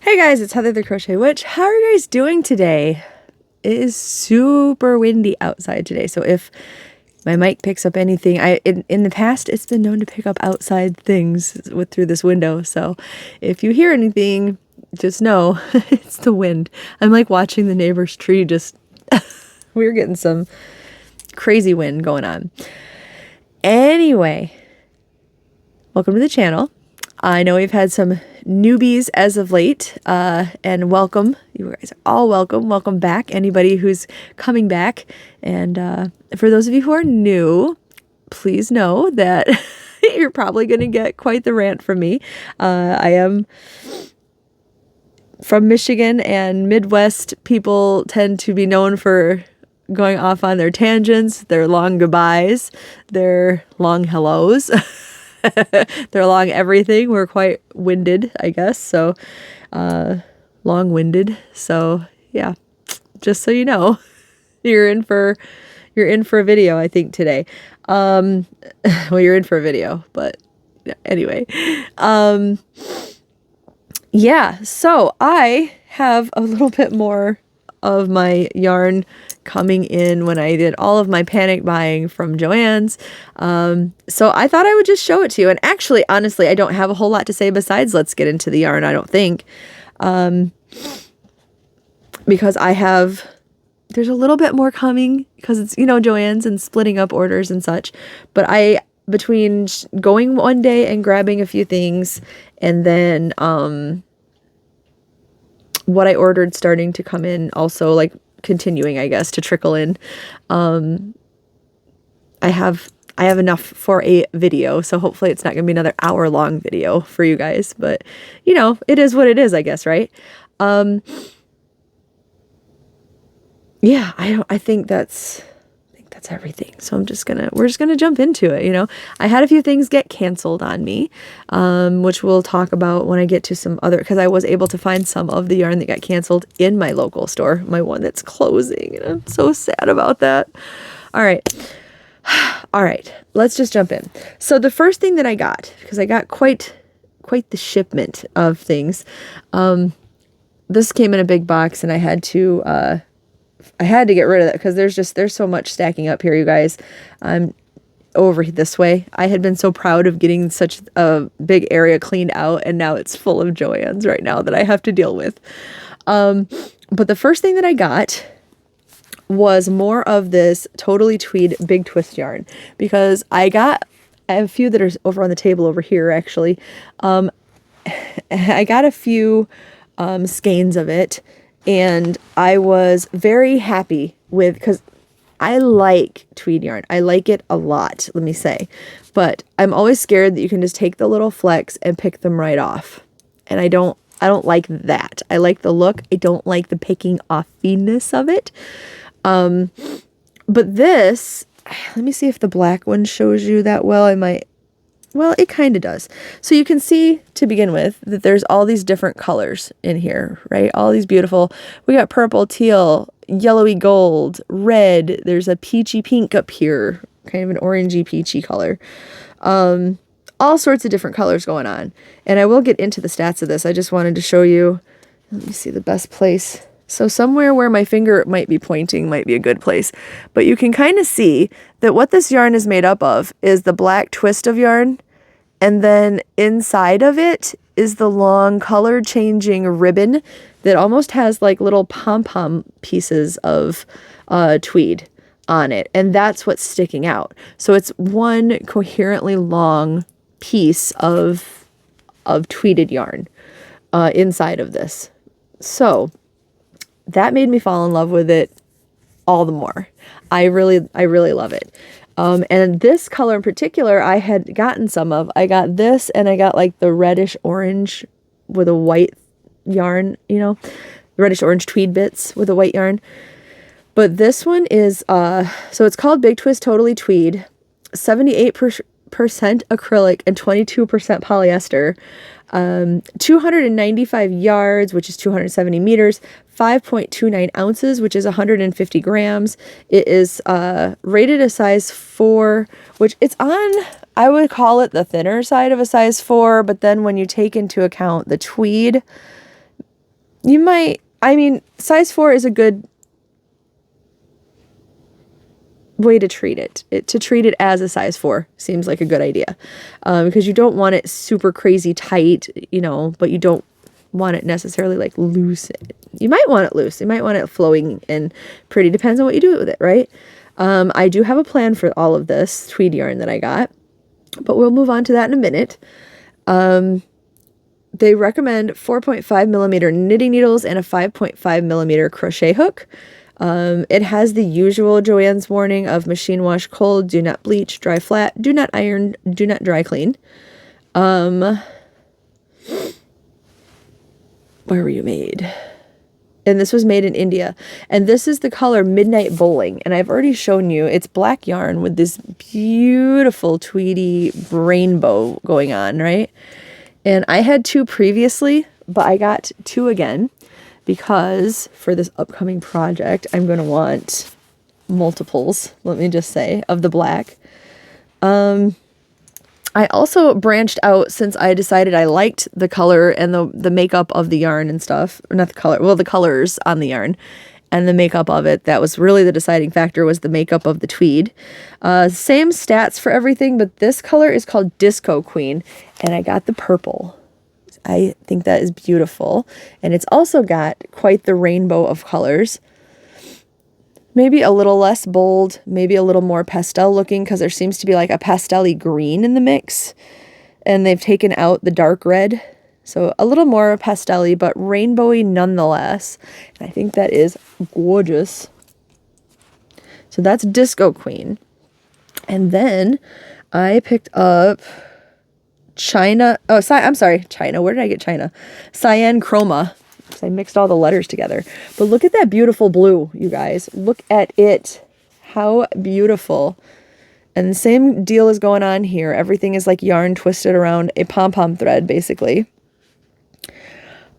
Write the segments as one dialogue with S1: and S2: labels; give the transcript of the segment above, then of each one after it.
S1: Hey guys, it's Heather the Crochet Witch. How are you guys doing today? It is super windy outside today, so if my mic picks up anything, in the past it's been known to pick up outside things through this window. So if you hear anything, just know it's the wind. I'm like watching the neighbor's tree just we're getting some crazy wind going on. Anyway, welcome to the channel. I know we've had some newbies as of late, and welcome. You guys are all welcome. Welcome back, anybody who's coming back. And for those of you who are new, please know that you're probably going to get quite the rant from me. I am from Michigan, and Midwest people tend to be known for going off on their tangents, their long goodbyes, their long hellos. They're long everything. We're quite winded, I guess. So, long-winded. So, yeah, just so you know, you're in for a video, I think, today. Well, you're in for a video, but anyway. Yeah, so I have a little bit more of my yarn coming in when I did all of my panic buying from JoAnns. So I thought I would just show it to you. And actually, honestly, I don't have a whole lot to say besides let's get into the yarn, I don't think. Because there's a little bit more coming because it's, JoAnns and splitting up orders and such. But between going one day and grabbing a few things and then what I ordered starting to come in also, like, continuing, I guess, to trickle in. I have enough for a video, so hopefully it's not going to be another hour-long video for you guys, but, it is what it is, I guess, right? Yeah, I think that's everything. So we're just gonna jump into it. I had a few things get canceled on me, which we'll talk about when I get to some other, because I was able to find some of the yarn that got canceled in my local store, my one that's closing, and I'm so sad about that. All right, let's just jump in. So the first thing that I got, because I got quite the shipment of things, this came in a big box, and I had to get rid of that because there's so much stacking up here, you guys. Over this way. I had been so proud of getting such a big area cleaned out, and now it's full of JoAnns right now that I have to deal with. But the first thing that I got was more of this totally tweed big twist yarn, because I have a few that are over on the table over here, actually. I got a few skeins of it, and I was very happy because I like tweed yarn. I like it a lot, let me say. But I'm always scared that you can just take the little flecks and pick them right off. And I don't like that. I like the look. I don't like the picking offiness of it. But this, let me see if the black one shows you that well. Well, it kind of does. So you can see, to begin with, that there's all these different colors in here, right? All these beautiful, we got purple, teal, yellowy gold, red. There's a peachy pink up here, kind of an orangey peachy color. All sorts of different colors going on. And I will get into the stats of this. I just wanted to show you, let me see the best place. So somewhere where my finger might be pointing might be a good place. But you can kind of see that what this yarn is made up of is the black twist of yarn. And then inside of it is the long color changing ribbon that almost has like little pom-pom pieces of tweed on it. And that's what's sticking out. So it's one coherently long piece of tweeded yarn inside of this. So that made me fall in love with it all the more. I really love it. And this color in particular, I had gotten some of. I got this, and I got like the reddish orange with a white yarn, the reddish orange tweed bits with a white yarn. But this one is, so it's called Big Twist Totally Tweed, 78% acrylic and 22% polyester. 295 yards, which is 270 meters, 5.29 ounces, which is 150 grams. It is rated a size 4, which it's on, I would call it the thinner side of a size 4, but then when you take into account the tweed, you might, I mean, size 4 is a good way to treat it. To treat it as a size 4 seems like a good idea, because you don't want it super crazy tight, you know, but you don't want it necessarily like loose. You might want it loose. You might want it flowing and pretty. Depends on what you do with it, right? I do have a plan for all of this tweed yarn that I got, but we'll move on to that in a minute. They recommend 4.5 millimeter knitting needles and a 5.5 millimeter crochet hook. It has the usual JoAnns warning of machine wash cold, do not bleach, dry flat, do not iron, do not dry clean. Where were you made? And this was made in India. And this is the color Midnight Bowling. And I've already shown you, it's black yarn with this beautiful tweedy rainbow going on, right? And I had 2 previously, but I got 2 again because for this upcoming project, I'm going to want multiples, let me just say, of the black. I also branched out since I decided I liked the color and the makeup of the yarn and stuff. Or not the color, well, the colors on the yarn and the makeup of it. That was really the deciding factor, was the makeup of the tweed. Same stats for everything, but this color is called Disco Queen, and I got the purple. I think that is beautiful. And it's also got quite the rainbow of colors. Maybe a little less bold, maybe a little more pastel looking, because there seems to be like a pastel-y green in the mix. And they've taken out the dark red. So a little more pastel-y, but rainbowy nonetheless. And I think that is gorgeous. So that's Disco Queen. And then I picked up China. Oh, I'm sorry, China. Where did I get China? Cyan Chroma. I mixed all the letters together. But look at that beautiful blue, you guys. Look at it. How beautiful. And the same deal is going on here. Everything is like yarn twisted around a pom-pom thread, basically.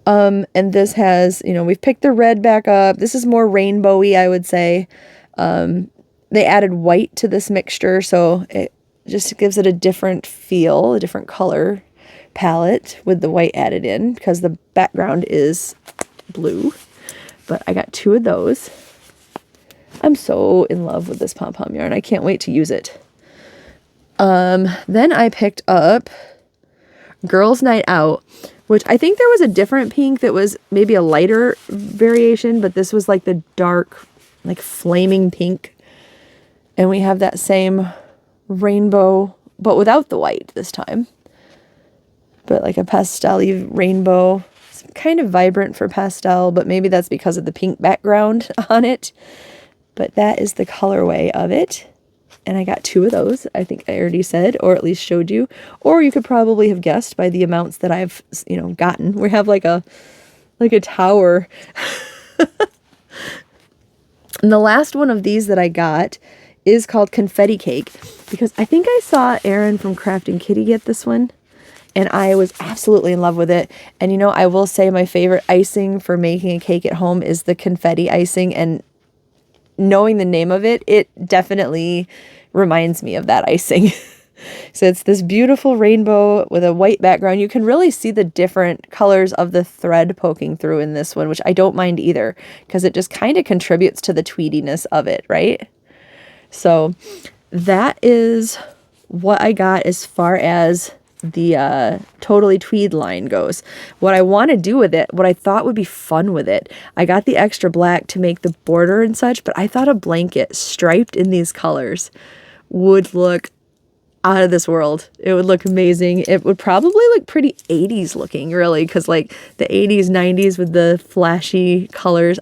S1: And this has, you know, we've picked the red back up. This is more rainbowy, I would say. They added white to this mixture, so it just gives it a different feel, a different color palette with the white added in, because the background is blue. But I got 2 of those. I'm so in love with this pom-pom yarn. I can't wait to use it. Then I picked up Girls Night Out, which I think there was a different pink that was maybe a lighter variation, but this was like the dark, like flaming pink. And we have that same rainbow, but without the white this time. But like a pastel-y rainbow. It's kind of vibrant for pastel, but maybe that's because of the pink background on it. But that is the colorway of it. And I got 2 of those, I think I already said, or at least showed you. Or you could probably have guessed by the amounts that I've, you know, gotten. We have like a tower. And the last one of these that I got is called Confetti Cake, because I think I saw Erin from Crafting Kitty get this one. And I was absolutely in love with it. And, you know, I will say my favorite icing for making a cake at home is the confetti icing. And knowing the name of it, it definitely reminds me of that icing. So it's this beautiful rainbow with a white background. You can really see the different colors of the thread poking through in this one, which I don't mind either, because it just kind of contributes to the tweediness of it, right? So that is what I got as far as the Totally Tweed line goes. What I want to do with it, what I thought would be fun with it, I got the extra black to make the border and such, but I thought a blanket striped in these colors would look out of this world. It would look amazing. It would probably look pretty 80s looking, really, because like the 80s, 90s with the flashy colors.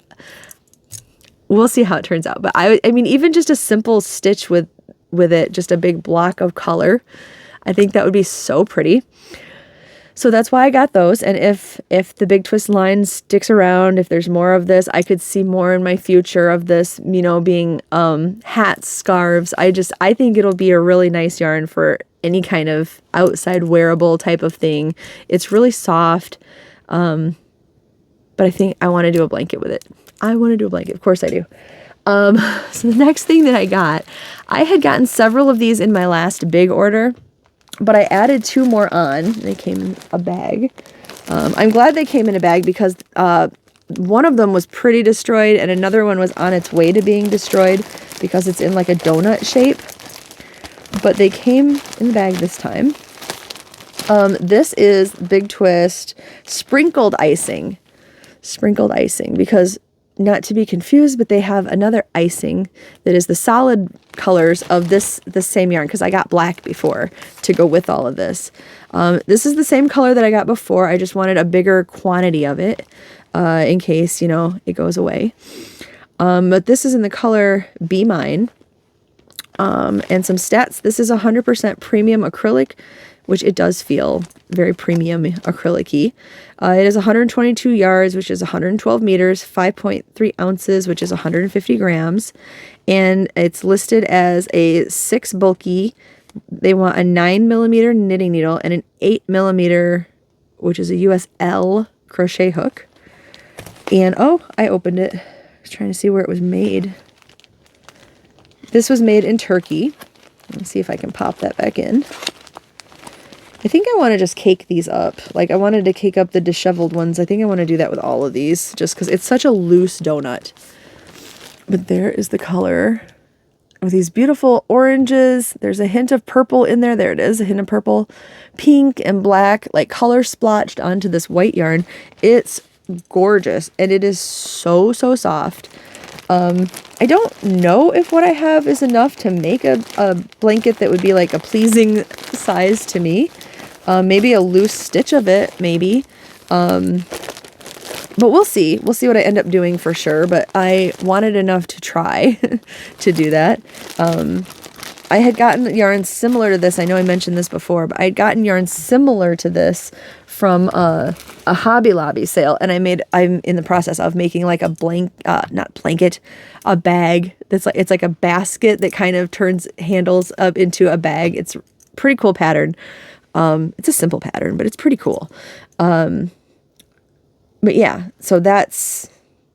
S1: We'll see how it turns out. But I mean, even just a simple stitch with it, just a big block of color, I think that would be so pretty. So that's why I got those. And if the Big Twist line sticks around, if there's more of this, I could see more in my future of this, you know, being hats, scarves. I think it'll be a really nice yarn for any kind of outside wearable type of thing. It's really soft. But I think I want to do a blanket with it. I want to do a blanket. Of course I do. So the next thing that I got, I had gotten several of these in my last big order, but I added 2 more on. They came in a bag. I'm glad they came in a bag because one of them was pretty destroyed and another one was on its way to being destroyed because it's in like a donut shape. But they came in the bag this time. This is Big Twist sprinkled icing. Sprinkled icing, because not to be confused, but they have another icing that is the solid colors of the same yarn, because I got black before to go with all of this. This is the same color that I got before. I just wanted a bigger quantity of it in case, you know, it goes away. But this is in the color Be Mine. And some stats. This is 100% premium acrylic, which it does feel very premium acrylic-y. It is 122 yards, which is 112 meters, 5.3 ounces, which is 150 grams. And it's listed as a 6 bulky. They want a 9 millimeter knitting needle and an 8 millimeter, which is a US L crochet hook. And, oh, I opened it. I was trying to see where it was made. This was made in Turkey. Let me see if I can pop that back in. I think I want to just cake these up. Like, I wanted to cake up the disheveled ones. I think I want to do that with all of these, just because it's such a loose donut. But there is the color with these beautiful oranges. There's a hint of purple in there. There it is, a hint of purple. Pink and black, like color splotched onto this white yarn. It's gorgeous, and it is so, so soft. I don't know if what I have is enough to make a blanket that would be like a pleasing size to me. Maybe a loose stitch of it, maybe. But we'll see. We'll see what I end up doing for sure. But I wanted enough to try to do that. I had gotten yarn similar to this. I know I mentioned this before, but I had gotten yarn similar to this from a Hobby Lobby sale, and I'm in the process of making like a a bag that's like, it's like a basket that kind of handles up into a bag. It's a pretty cool pattern. It's a simple pattern, but it's pretty cool. But yeah, so that's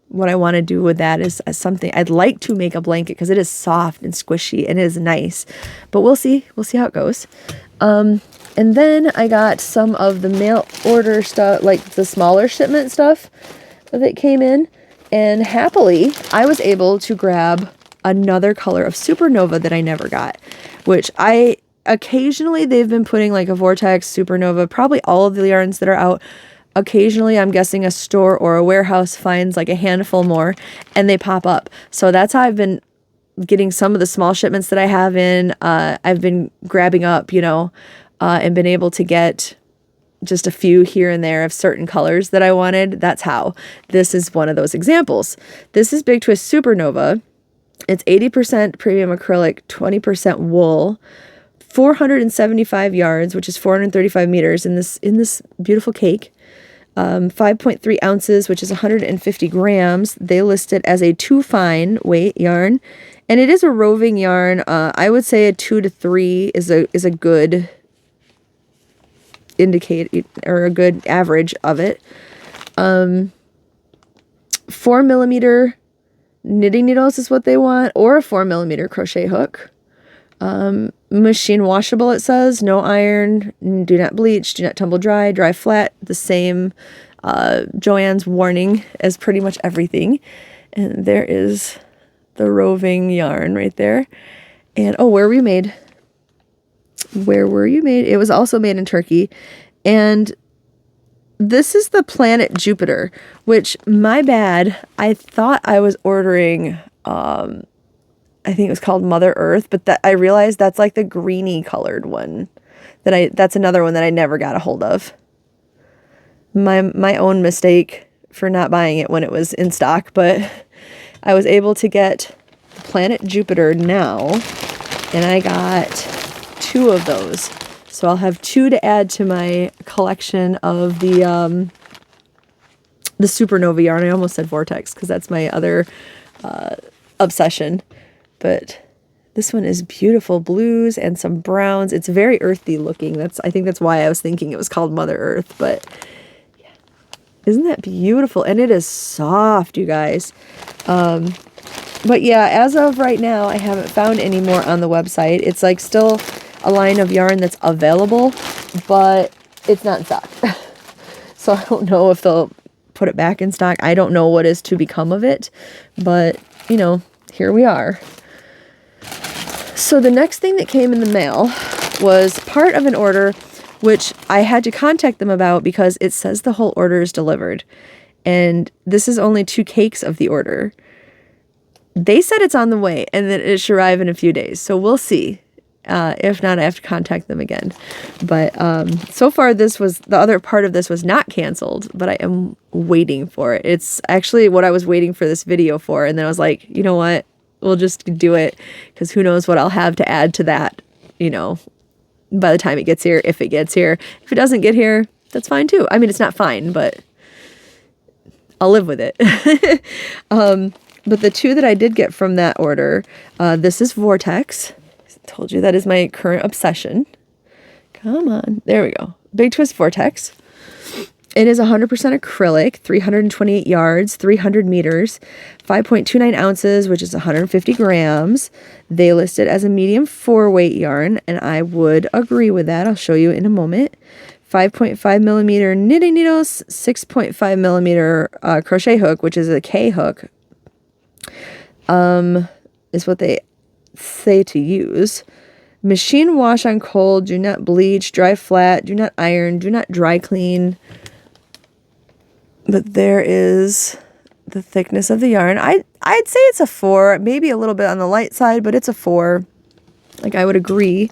S1: what I want to do with that is as something I'd like to make a blanket, because it is soft and squishy and it is nice, but we'll see how it goes. And then I got some of the mail order stuff, like the smaller shipment stuff that came in. And happily, I was able to grab another color of Supernova that I never got, which occasionally they've been putting like a Vortex, Supernova, probably all of the yarns that are out. Occasionally, I'm guessing a store or a warehouse finds like a handful more and they pop up. So that's how I've been getting some of the small shipments that I have in. I've been grabbing up, and been able to get just a few here and there of certain colors that I wanted. That's how. This is one of those examples. This is Big Twist Supernova. It's 80% premium acrylic, 20% wool, 475 yards, which is 435 meters in this beautiful cake. 5.3 ounces, which is 150 grams. They list it as a 2 fine weight yarn, and it is a roving yarn. I would say a 2 to 3 is a good indicate or a good average of it. 4 millimeter knitting needles is what they want, or a 4 millimeter crochet hook. Machine washable, it says. No iron, do not bleach, do not tumble dry, dry flat. The same JoAnns warning as pretty much everything. And there is the roving yarn right there. And oh, where were you made? Where were you made? It was also made in Turkey. And this is the planet Jupiter, which, my bad, I thought I was ordering, I think it was called Mother Earth, but that I realized that's like the greeny colored one. That's another one that I never got a hold of. My own mistake for not buying it when it was in stock, but I was able to get the planet Jupiter now, and I got 2 of those. So I'll have 2 to add to my collection of the Supernova yarn. I almost said Vortex because that's my other obsession. But this one is beautiful blues and some browns. It's very earthy looking. I think that's why I was thinking it was called Mother Earth. But yeah, isn't that beautiful? And it is soft, you guys. But yeah, as of right now, I haven't found any more on the website. It's like still a line of yarn that's available, but it's not in stock. So I don't know if they'll put it back in stock. I don't know what is to become of it, but you know, here we are. So the next thing that came in the mail was part of an order, which I had to contact them about because it says the whole order is delivered. And this is only 2 cakes of the order. They said it's on the way and that it should arrive in a few days. So we'll see. If not, I have to contact them again. But so far, the other part of this was not canceled, but I am waiting for it. It's actually what I was waiting for this video for. And then I was like, you know what? We'll just do it because who knows what I'll have to add to that, you know, by the time it gets here, if it gets here. If it doesn't get here, that's fine too. I mean, it's not fine, but I'll live with it. But the 2 that I did get from that order, this is Vortex. I told you that is my current obsession. Come on. There we go. Big Twist Vortex. It is 100% acrylic, 328 yards, 300 meters, 5.29 ounces, which is 150 grams. They list it as a medium 4-weight yarn, and I would agree with that. I'll show you in a moment. 5.5 millimeter knitting needles, 6.5 millimeter crochet hook, which is a K hook, is what they say to use. Machine wash on cold, do not bleach, dry flat, do not iron, do not dry clean. But there is the thickness of the yarn. I'd say it's a 4, maybe a little bit on the light side, but it's a 4. Like, I would agree.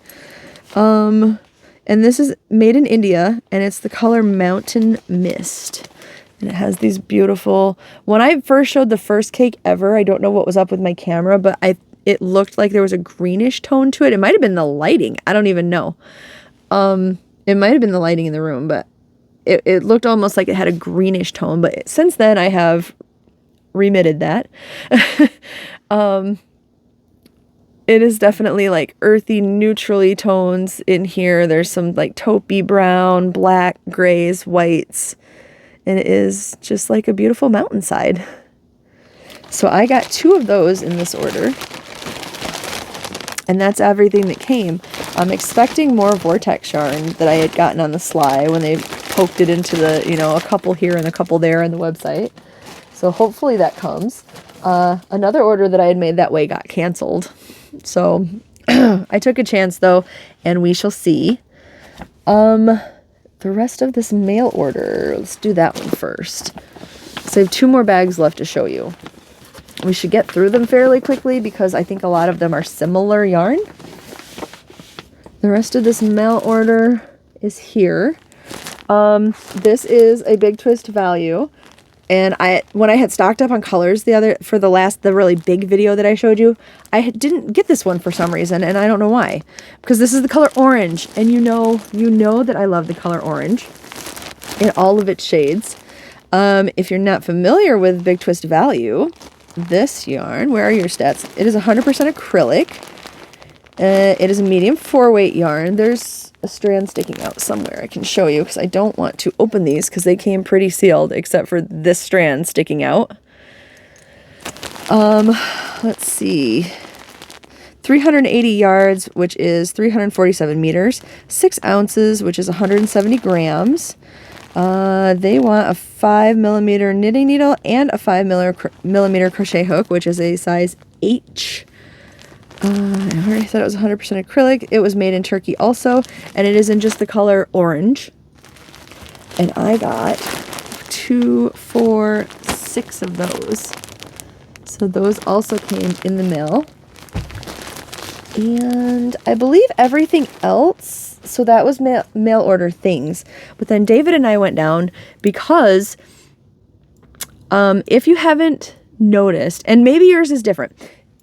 S1: And this is made in India, and it's the color Mountain Mist. And it has these beautiful... When I first showed the first cake ever, I don't know what was up with my camera, but it looked like there was a greenish tone to it. It might have been the lighting. I don't even know. It might have been the lighting in the room, but it looked almost like it had a greenish tone. But since then, I have remitted that. It is definitely like earthy, neutrally tones in here. There's some like taupey brown, black, grays, whites. And it is just like a beautiful mountainside. So I got 2 of those in this order. And that's everything that came. I'm expecting more Vortex yarn that I had gotten on the sly when they poked it into the, you know, a couple here and a couple there on the website. So hopefully that comes. Another order that I had made that way got canceled. So I took a chance though, and we shall see. The rest of this mail order, let's do that one first. So I have 2 more bags left to show you. We should get through them fairly quickly because I think a lot of them are similar yarn. The rest of this mail order is here. This is a Big Twist value. And when I had stocked up on colors the really big video that I showed you, I didn't get this one for some reason, and I don't know why. Because this is the color orange, and you know that I love the color orange in all of its shades. If you're not familiar with Big Twist value, this yarn, where are your stats? It is 100% acrylic. It is a medium 4-weight yarn. There's a strand sticking out somewhere I can show you because I don't want to open these because they came pretty sealed except for this strand sticking out. Let's see. 380 yards, which is 347 meters. 6 ounces, which is 170 grams. They want a 5 millimeter knitting needle and a 5 millimeter crochet hook, which is a size H. I already said it was 100% acrylic. It was made in Turkey also, and it is in just the color orange. And I got 2, 4, 6 of those. So those also came in the mail. And I believe everything else, so that was mail order things. But then David and I went down because if you haven't noticed, and maybe yours is different,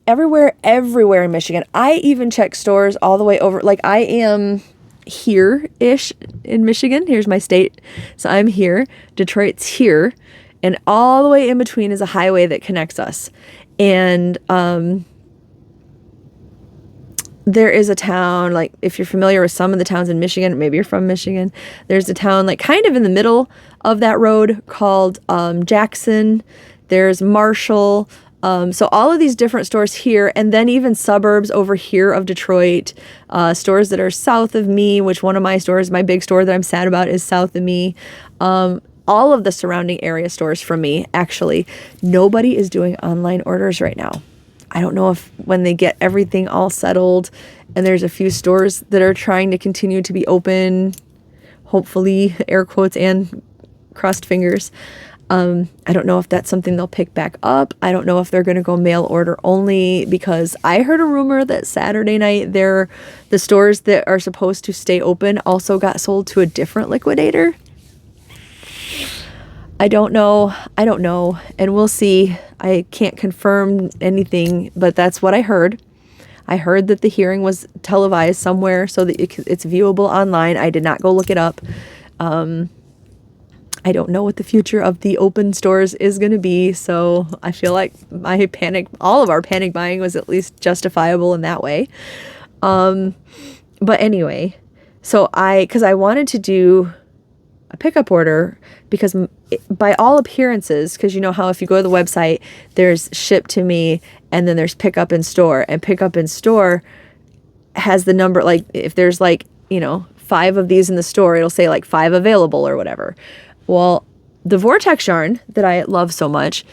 S1: everywhere in Michigan, I even check stores all the way over, like I am here-ish in Michigan. Here's my state. So I'm here. Detroit's here. And all the way in between is a highway that connects us. And there is a town, like if you're familiar with some of the towns in Michigan, maybe you're from Michigan, there's a town like kind of in the middle of that road called Jackson. There's Marshall. So all of these different stores here, and then even suburbs over here of Detroit, stores that are south of me, which one of my stores, my big store that I'm sad about, is south of me. all of the surrounding area stores from me, actually. Nobody is doing online orders right now. I don't know if when they get everything all settled, and there's a few stores that are trying to continue to be open, hopefully, air quotes and crossed fingers. I don't know if that's something they'll pick back up. I don't know if they're going to go mail order only, because I heard a rumor that Saturday night the stores that are supposed to stay open also got sold to a different liquidator. I don't know. And we'll see. I can't confirm anything, but that's what I heard. I heard that the hearing was televised somewhere so that it's viewable online. I did not go look it up. I don't know what the future of the open stores is going to be, so I feel like all of our panic buying was at least justifiable in that way. But anyway, so because I wanted to do a pickup order, because by all appearances, because you know how if you go to the website, there's ship to me, and then there's pickup in store, and pickup in store has the number, like if there's 5 of these in the store, it'll say like 5 available or whatever. Well, the Vortex yarn that I love so much,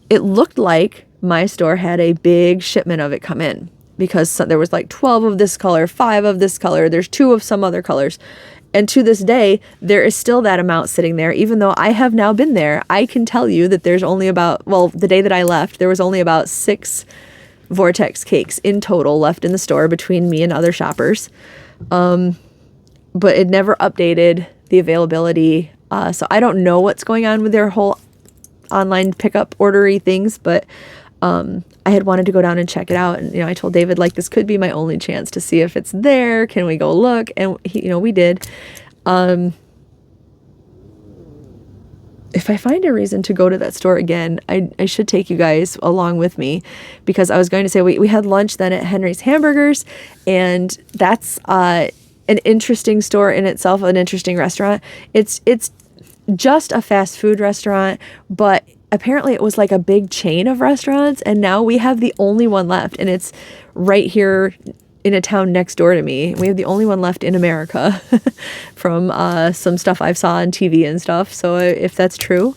S1: it looked like my store had a big shipment of it come in, because there was like 12 of this color, 5 of this color, there's 2 of some other colors. And to this day, there is still that amount sitting there, even though I have now been there. I can tell you that there's only the day that I left, there was only about 6 Vortex cakes in total left in the store between me and other shoppers. But it never updated the availability. So I don't know what's going on with their whole online pickup ordery things, but I had wanted to go down and check it out. And, I told David, like, this could be my only chance to see if it's there. Can we go look? And, we did. If I find a reason to go to that store again, I should take you guys along with me, because I was going to say we had lunch then at Henry's Hamburgers, and that's an interesting store in itself, an interesting restaurant. It's just a fast food restaurant, but apparently it was like a big chain of restaurants, and now we have the only one left, and it's right here in a town next door to me. We have the only one left in America from some stuff I've saw on TV and stuff. So if that's true,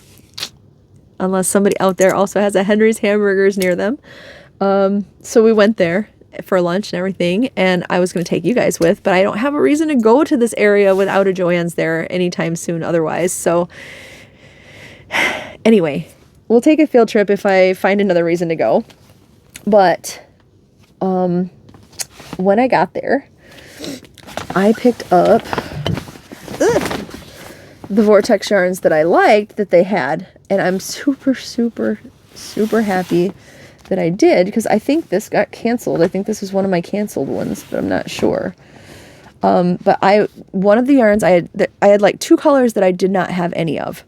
S1: unless somebody out there also has a Henry's Hamburgers near them. So we went there for lunch and everything, and I was going to take you guys with, but I don't have a reason to go to this area without a JoAnns there anytime soon otherwise. So anyway, we'll take a field trip if I find another reason to go. But when I got there, I picked up the Vortex yarns that I liked that they had, and I'm super, super, super happy that I did, because I think this got canceled. I think this was one of my canceled ones, but I'm not sure. But one of the yarns I had like 2 colors that I did not have any of.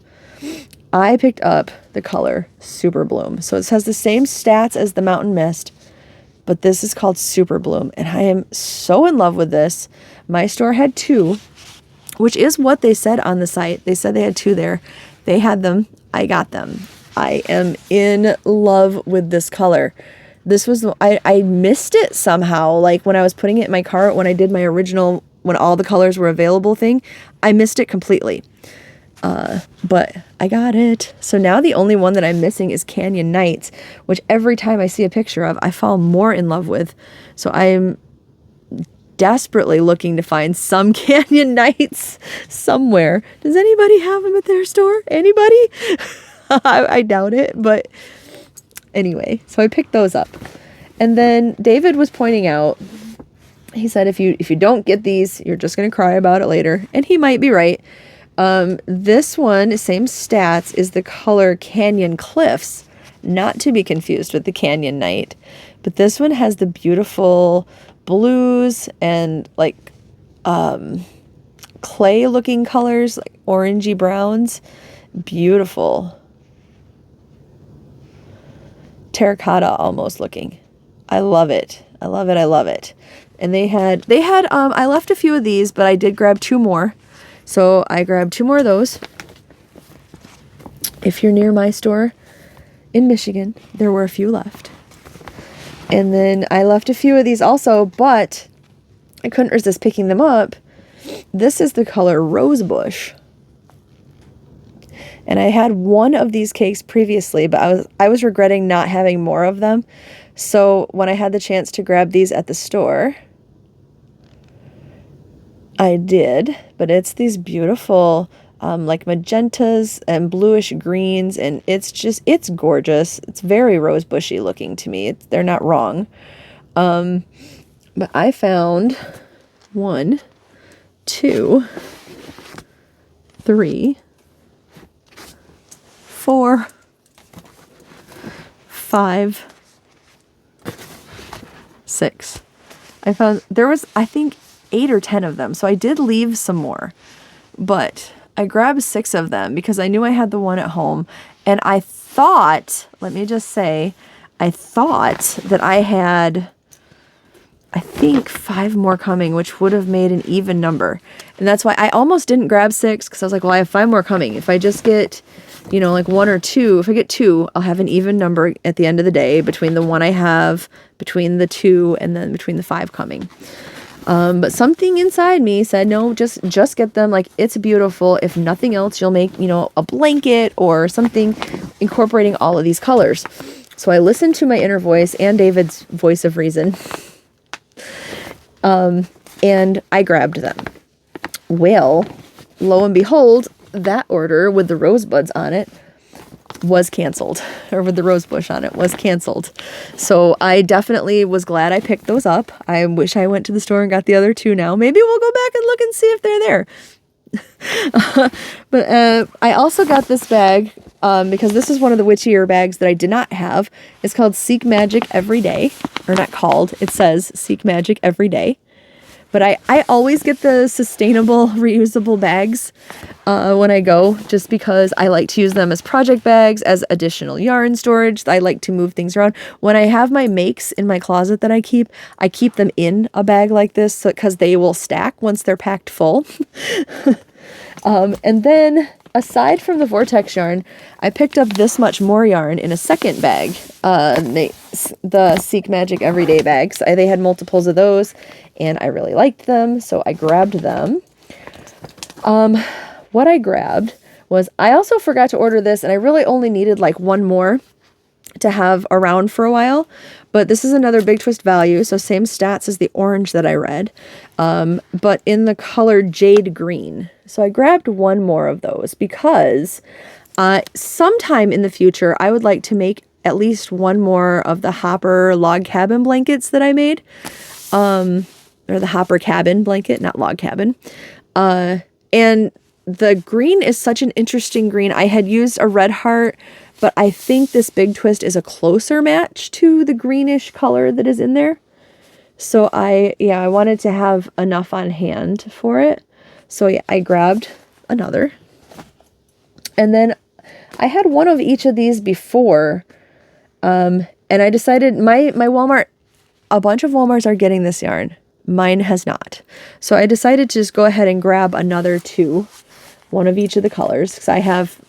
S1: I picked up the color Super Bloom. So it has the same stats as the Mountain Mist, but this is called Super Bloom, and I am so in love with this. My store had 2, which is what they said on the site. They said they had 2 there. They had them. I got them. I am in love with this color. This was, I missed it somehow. Like when I was putting it in my cart, when I did my original, when all the colors were available thing, I missed it completely. But I got it. So now the only one that I'm missing is Canyon Nights, which every time I see a picture of, I fall more in love with. So I'm desperately looking to find some Canyon Nights somewhere. Does anybody have them at their store? Anybody? I doubt it, but anyway, so I picked those up. And then David was pointing out, he said, if you don't get these, you're just going to cry about it later. And he might be right. This one, same stats, is the color Canyon Cliffs, not to be confused with the Canyon Night. But this one has the beautiful blues and like clay looking colors, like orangey browns. Beautiful. Terracotta almost looking. I love it. I love it. I love it. And they had I left a few of these, but I did grab 2 more. So I grabbed 2 more of those. If you're near my store in Michigan, there were a few left. And then I left a few of these also, but I couldn't resist picking them up. This is the color Rosebush. And I had one of these cakes previously, but I was regretting not having more of them. So when I had the chance to grab these at the store, I did. But it's these beautiful like magentas and bluish greens, and it's gorgeous. It's very rose bushy looking to me. They're not wrong. But I found 1, 2, 3, 4, 5, 6. I found there was, I think, 8 or 10 of them. So I did leave some more, but I grabbed 6 of them because I knew I had the one at home. And I thought, let me just say, I thought that I had, I think, 5 more coming, which would have made an even number. And that's why I almost didn't grab 6, because I was like, well, I have 5 more coming. If I just get, you know, like 1 or 2, if I get 2, I'll have an even number at the end of the day between the one I have, between the 2, and then between the 5 coming. But something inside me said, no, just get them. Like, it's beautiful. If nothing else, you'll make, you know, a blanket or something incorporating all of these colors. So I listened to my inner voice and David's voice of reason. And I grabbed them. Well, lo and behold, that order with the rosebuds on it was canceled, or with the rose bush on it was canceled. So I definitely was glad I picked those up. I wish I went to the store and got the other 2 now. Maybe we'll go back and look and see if they're there. But I also got this bag because this is one of the witchier bags that I did not have. It's called Seek Magic Every Day. Or not called, it says Seek Magic Every Day. But I always get the sustainable, reusable bags when I go, just because I like to use them as project bags, as additional yarn storage. I like to move things around. When I have my makes in my closet that I keep them in a bag like this because they will stack once they're packed full. And then, aside from the Vortex yarn, I picked up this much more yarn in a second bag, the Seek Magic Everyday bags. They had multiples of those, and I really liked them, so I grabbed them. What I grabbed was, I also forgot to order this, and I really only needed like 1 more to have around for a while, but this is another Big Twist value, so same stats as the orange that I read, but in the color Jade Green. So I grabbed 1 more of those because sometime in the future I would like to make at least 1 more of the Hopper log cabin blankets that I made, or the Hopper cabin blanket, not log cabin. And the green is such an interesting green. I had used a red heart, but I think this Big Twist is a closer match to the greenish color that is in there. So I wanted to have enough on hand for it. So yeah, I grabbed another. And then I had 1 of each of these before. And I decided my Walmart, a bunch of Walmarts are getting this yarn. Mine has not. So I decided to just go ahead and grab another 2. 1 of each of the colors, because I have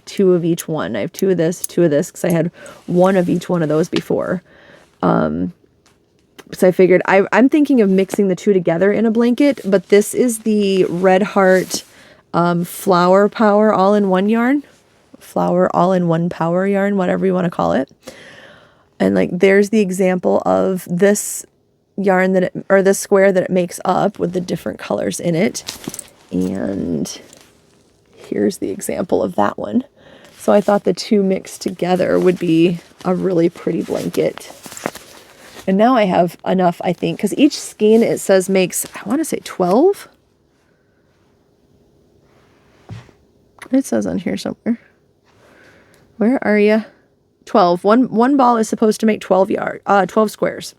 S1: 2 of each one. I have 2 of this, 2 of this, because I had 1 of each one of those before. So I figured I'm thinking of mixing the 2 together in a blanket, but this is the Red Heart Flower Power all-in-one yarn. Flower all-in-one power yarn, whatever you want to call it. And like, there's the example of this yarn or this square that it makes up with the different colors in it. And here's the example of that one. So I thought the 2 mixed together would be a really pretty blanket. And now I have enough, I think, because each skein, it says, makes, I want to say 12. It says on here somewhere. Where are you? 12. One ball is supposed to make 12 squares.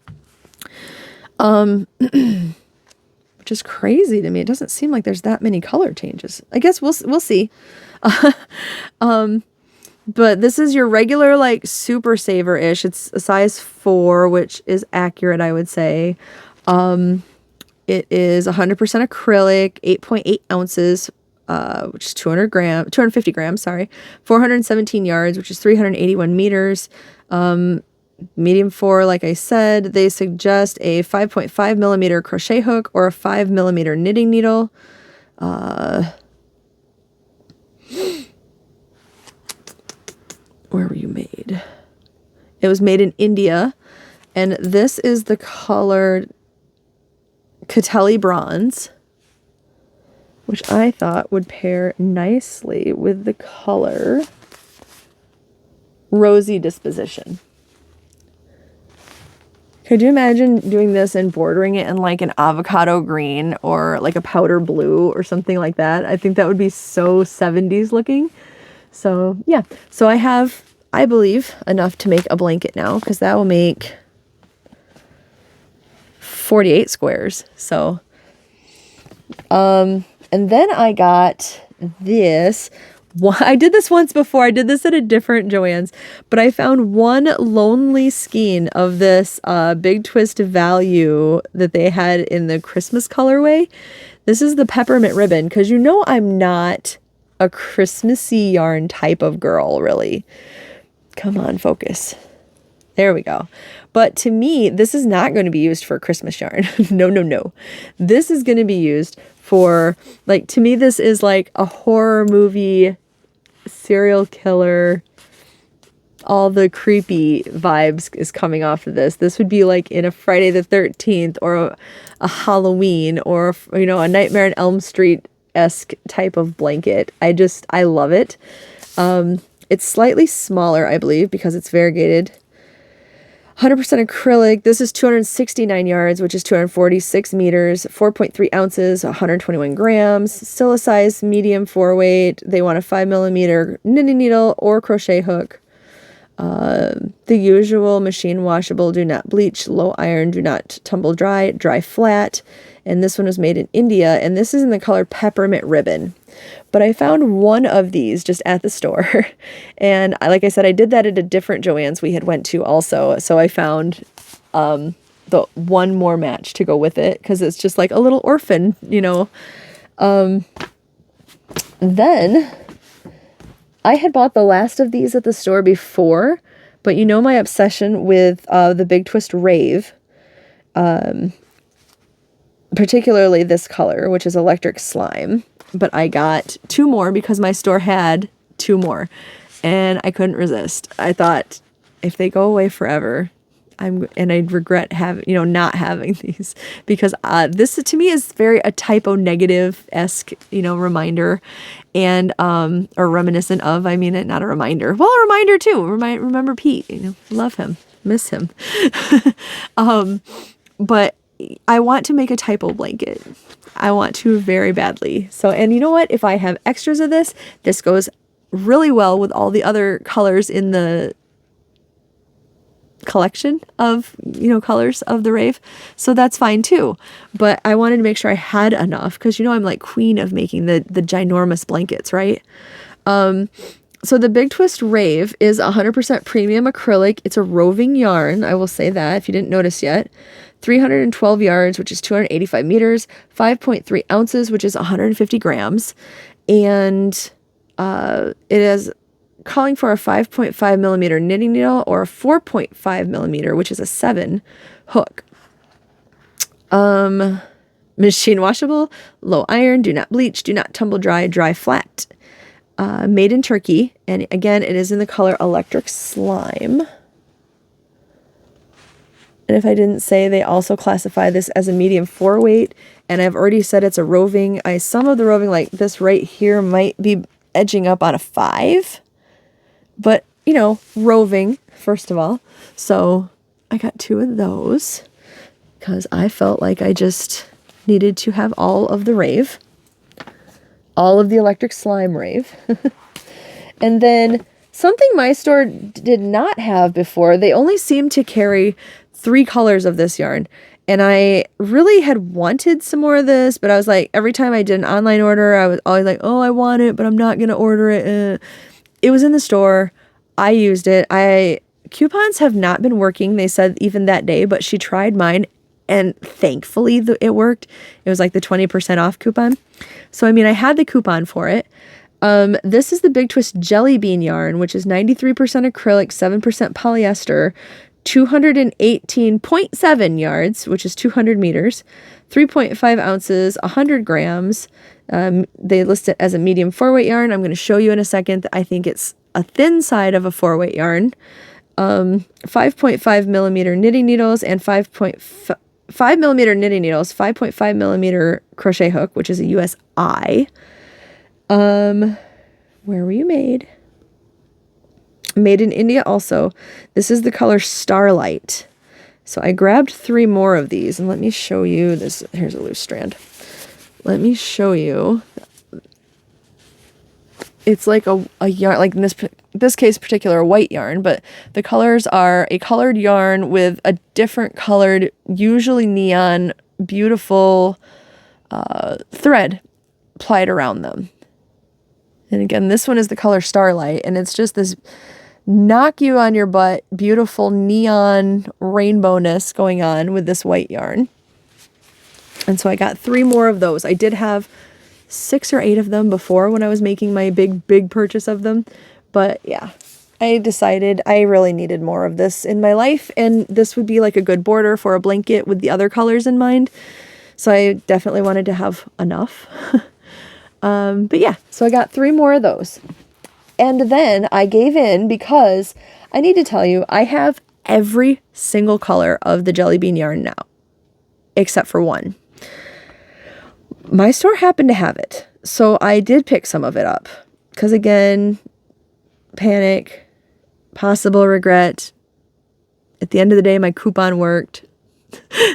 S1: Which is crazy to me. It doesn't seem like there's that many color changes. I guess we'll see. But this is your regular, like, super saver-ish. It's a size 4, which is accurate, I would say. It is 100% acrylic, 8.8 ounces, which is 250 grams, sorry. 417 yards, which is 381 meters. Medium 4, like I said, they suggest a 5.5 millimeter crochet hook or a 5 millimeter knitting needle. where were you made? It was made in India, and this is the color Catelli Bronze, which I thought would pair nicely with the color Rosy Disposition. Could you imagine doing this and bordering it in like an avocado green or like a powder blue or something like that? I think that would be so 70s looking. So yeah, so I have, I believe, enough to make a blanket now, because that will make 48 squares. So, and then I got this. I did this once before. I did this at a different JoAnns, but I found one lonely skein of this Big Twist Value that they had in the Christmas colorway. This is the peppermint ribbon, because you know I'm not a Christmassy yarn type of girl, really. Come on, focus. There we go. But to me, this is not going to be used for Christmas yarn. No, no, no. This is going to be used for, like, to me, this is like a horror movie, serial killer, all the creepy vibes is coming off of this. This would be like in a Friday the 13th or a Halloween or, you know, a Nightmare on Elm Street-esque type of blanket. I love it. It's slightly smaller, I believe, because it's variegated. 100% acrylic. This is 269 yards, which is 246 meters, 4.3 ounces, 121 grams. Still a size medium 4-weight. They want a 5mm knitting needle or crochet hook. The usual machine washable, do not bleach, low iron, do not tumble dry, dry flat. And this one was made in India, and this is in the color Peppermint Ribbon. But I found one of these just at the store. And like I said, I did that at a different JoAnns we had went to also. So I found the one more match to go with it, because it's just like a little orphan, you know. Then I had bought the last of these at the store before, but you know my obsession with the Big Twist Rave. Particularly this color, which is Electric Slime. But I got 2 more because my store had 2 more, and I couldn't resist. I thought, if they go away forever, I'd regret not having these, because this to me is very a typo negative-esque, reminder, and or reminiscent of. I mean, not a reminder. Well, a reminder too. Remember Pete. Love him, miss him. But I want to make a typo blanket. I want to very badly. So, and you know what? If I have extras of this goes really well with all the other colors in the collection of, colors of the Rave. So that's fine too. But I wanted to make sure I had enough, because, I'm like queen of making the ginormous blankets, right? So the Big Twist Rave is 100% premium acrylic. It's a roving yarn. I will say that if you didn't notice yet. 312 yards, which is 285 meters, 5.3 ounces, which is 150 grams. And it is calling for a 5.5mm knitting needle or a 4.5mm, which is a 7 hook. Machine washable, low iron, do not bleach, do not tumble dry, dry flat. Made in Turkey. And again, it is in the color Electric Slime. And if I didn't say, they also classify this as a medium 4-weight. And I've already said it's a roving. Some of the roving, like this right here, might be edging up on a 5. But, roving, first of all. So I got 2 of those, because I felt like I just needed to have all of the Rave. All of the Electric Slime Rave. And then something my store did not have before, they only seemed to carry 3 colors of this yarn. And I really had wanted some more of this, but I was like, every time I did an online order, I was always like, oh, I want it, but I'm not going to order it. It was in the store. I used it. Coupons have not been working, they said, even that day, but she tried mine, and thankfully it worked. It was like the 20% off coupon. So, I had the coupon for it. This is the Big Twist Jelly Bean yarn, which is 93% acrylic, 7% polyester, 218.7 yards, which is 200 meters, 3.5 ounces, 100 grams. They list it as a medium 4-weight yarn. I'm going to show you in a second. I think it's a thin side of a 4-weight yarn, 5.5 millimeter knitting needles, and 5.5 millimeter knitting needles, 5.5 millimeter crochet hook, which is a USI. Where were you made? Made in India also. This is the color Starlight. So I grabbed 3 more of these, and let me show you this. Here's a loose strand. Let me show you. It's like a yarn, like in this case particular, a white yarn, but the colors are a colored yarn with a different colored, usually neon, beautiful thread plied around them. And again, this one is the color Starlight, and it's just this knock you on your butt, beautiful neon rainbowness going on with this white yarn. And so I got 3 more of those. I did have 6 or 8 of them before when I was making my big purchase of them. But yeah, I decided I really needed more of this in my life, and this would be like a good border for a blanket with the other colors in mind. So I definitely wanted to have enough. But yeah, so I got 3 more of those. And then I gave in because I need to tell you, I have every single color of the jelly bean yarn now, except for one. My store happened to have it, so I did pick some of it up. Because again, panic, possible regret. At the end of the day, my coupon worked.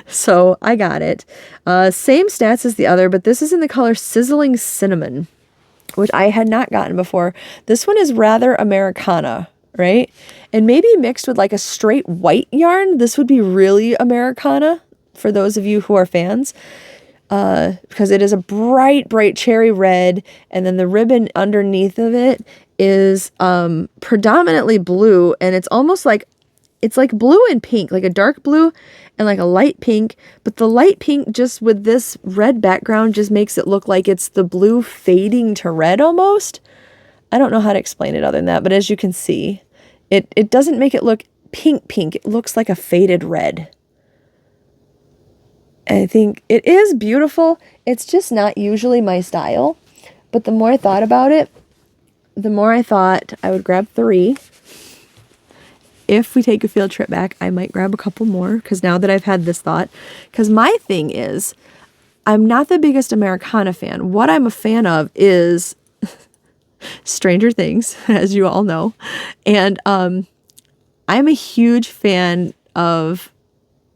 S1: So I got it. Same stats as the other, but this is in the color Sizzling Cinnamon, which I had not gotten before. This one is rather Americana, right? And maybe mixed with like a straight white yarn, this would be really Americana for those of you who are fans. Because it is a bright cherry red, and then the ribbon underneath of it is predominantly blue, and it's almost like, it's like blue and pink, like a dark blue and like a light pink, but the light pink just with this red background just makes it look like it's the blue fading to red almost. I don't know how to explain it other than that, but as you can see, it doesn't make it look pink. It looks like a faded red. I think it is beautiful. It's just not usually my style. But the more I thought about it, the more I thought I would grab 3. If we take a field trip back, I might grab a couple more, because now that I've had this thought, because my thing is, I'm not the biggest Americana fan. What I'm a fan of is Stranger Things, as you all know. And I'm a huge fan of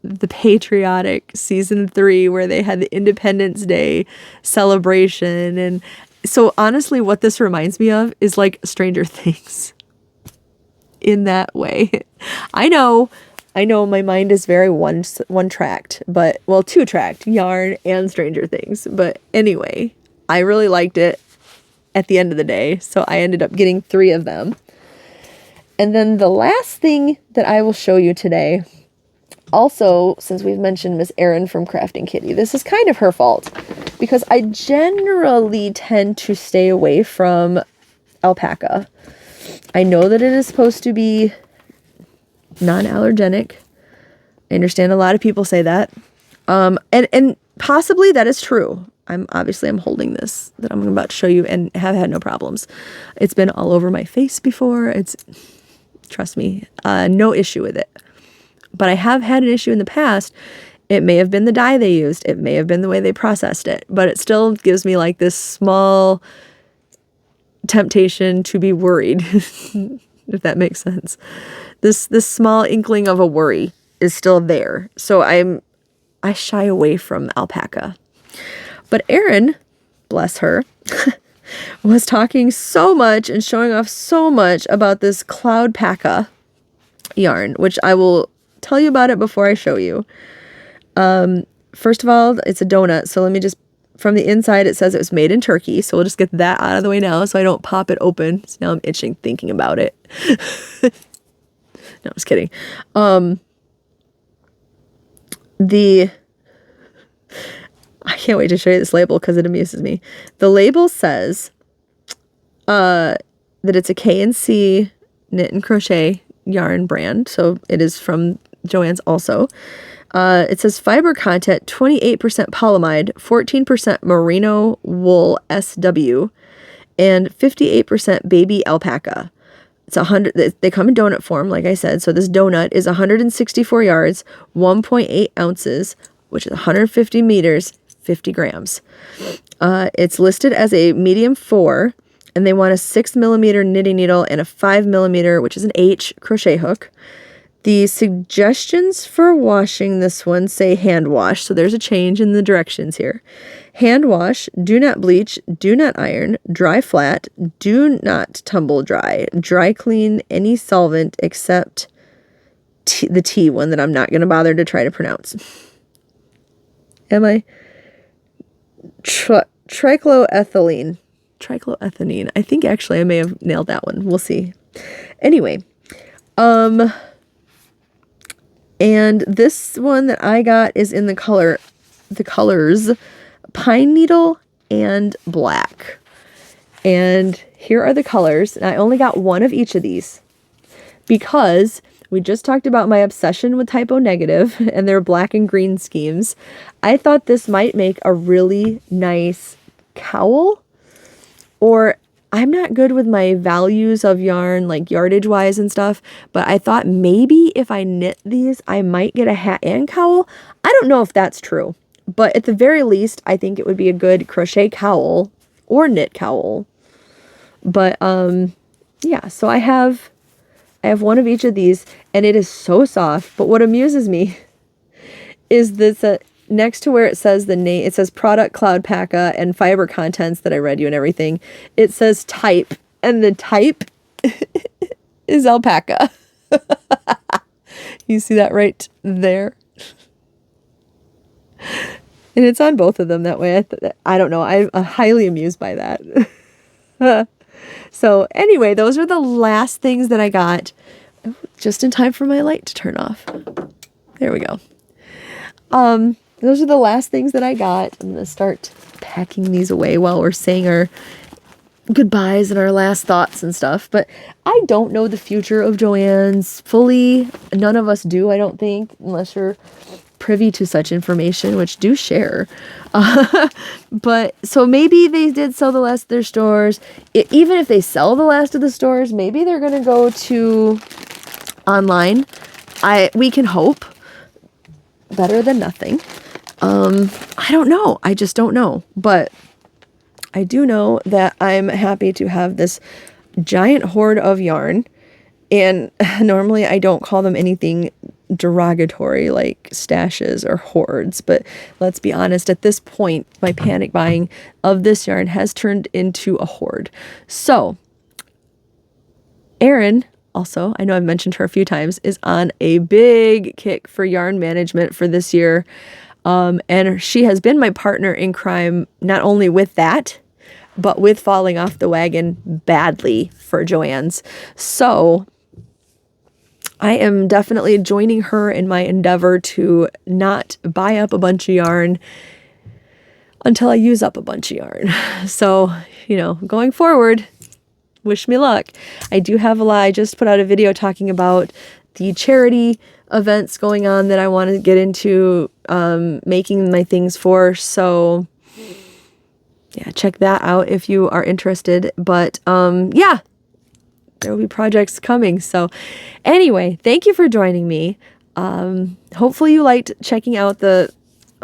S1: the patriotic season 3 where they had the Independence Day celebration. And so honestly, what this reminds me of is like Stranger Things in that way. I know my mind is very one-tracked, but, well, 2-tracked, yarn and Stranger Things. But anyway, I really liked it at the end of the day. So I ended up getting 3 of them. And then the last thing that I will show you today, also, since we've mentioned Miss Erin from Crafting Kitty, this is kind of her fault, because I generally tend to stay away from alpaca. I know that it is supposed to be non-allergenic. I understand a lot of people say that. And possibly that is true. I'm holding this that I'm about to show you and have had no problems. It's been all over my face before. Trust me, no issue with it. But I have had an issue in the past. It may have been the dye they used. It may have been the way they processed it. But it still gives me like this small temptation to be worried, if that makes sense. This small inkling of a worry is still there. So I shy away from alpaca. But Erin, bless her, was talking so much and showing off so much about this Cloudpaca yarn, which I will tell you about it before I show you. First of all, it's a donut, so let me just, from the inside it says it was made in Turkey, so we'll just get that out of the way now so I don't pop it open. So now I'm itching thinking about it. No, I'm just kidding. I can't wait to show you this label because it amuses me. The label says that it's a K&C knit and crochet yarn brand, so it is from JoAnns also. It says fiber content 28% polyamide, 14% merino wool SW, and 58% baby alpaca. It's 100, they come in donut form, like I said. So this donut is 164 yards, 1.8 ounces, which is 150 meters, 50 grams. It's listed as a medium 4, and they want a 6mm knitting needle and a 5mm, which is an H, crochet hook. The suggestions for washing this one say hand wash, so there's a change in the directions here. Hand wash, do not bleach, do not iron, dry flat, do not tumble dry, dry clean any solvent except the T one that I'm not going to bother to try to pronounce. Am I? Tricloethylene. Tricloethylene. I think actually I may have nailed that one. We'll see. Anyway, and this one that I got is in the colors pine needle and black. And here are the colors. And I only got one of each of these because we just talked about my obsession with typo negative and their black and green schemes. I thought this might make a really nice cowl, or I'm not good with my values of yarn, like yardage wise and stuff, but I thought maybe if I knit these, I might get a hat and cowl. I don't know if that's true, but at the very least, I think it would be a good crochet cowl or knit cowl. But yeah, so I have one of each of these, and it is so soft. But what amuses me is this next to where it says the name, it says product Cloudpaca and fiber contents that I read you and everything. It says type, and the type is alpaca. You see that right there? And it's on both of them that way. I don't know. I'm highly amused by that. So anyway, those are the last things that I got. Just in time for my light to turn off. There we go. Those are the last things that I got. I'm going to start packing these away while we're saying our goodbyes and our last thoughts and stuff. But I don't know the future of JoAnns fully. None of us do, I don't think, unless you're privy to such information, which do share. But so maybe they did sell the last of their stores. Even if they sell the last of the stores, maybe they're going to go to online. We can hope. Better than nothing. I don't know. I just don't know. But I do know that I'm happy to have this giant hoard of yarn. And normally I don't call them anything derogatory like stashes or hoards. But let's be honest, at this point, my panic buying of this yarn has turned into a hoard. So, Erin, also, I know I've mentioned her a few times, is on a big kick for yarn management for this year. And she has been my partner in crime, not only with that, but with falling off the wagon badly for JoAnns. So I am definitely joining her in my endeavor to not buy up a bunch of yarn until I use up a bunch of yarn. So, going forward, wish me luck. I do have a lot. I just put out a video talking about the charity events going on that I want to get into making my things for. So yeah, check that out if you are interested. But yeah, there will be projects coming. So anyway, thank you for joining me. Hopefully you liked checking out the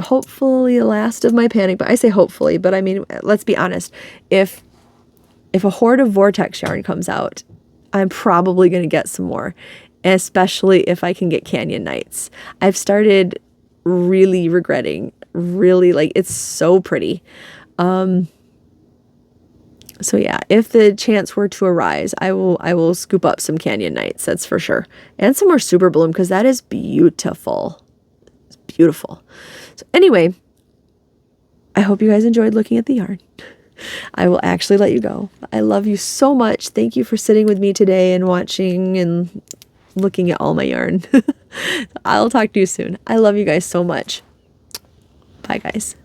S1: hopefully last of my panic. But I say hopefully, but I mean, let's be honest. If a hoard of Vortex yarn comes out, I'm probably going to get some more, especially if I can get Canyon Nights. I've started really regretting, it's so pretty. So yeah, if the chance were to arise, I will scoop up some Canyon Nights, that's for sure. And some more Super Bloom, because that is beautiful. It's beautiful. So anyway, I hope you guys enjoyed looking at the yarn. I will actually let you go. I love you so much. Thank you for sitting with me today and watching and looking at all my yarn. I'll talk to you soon. I love you guys so much. Bye, guys.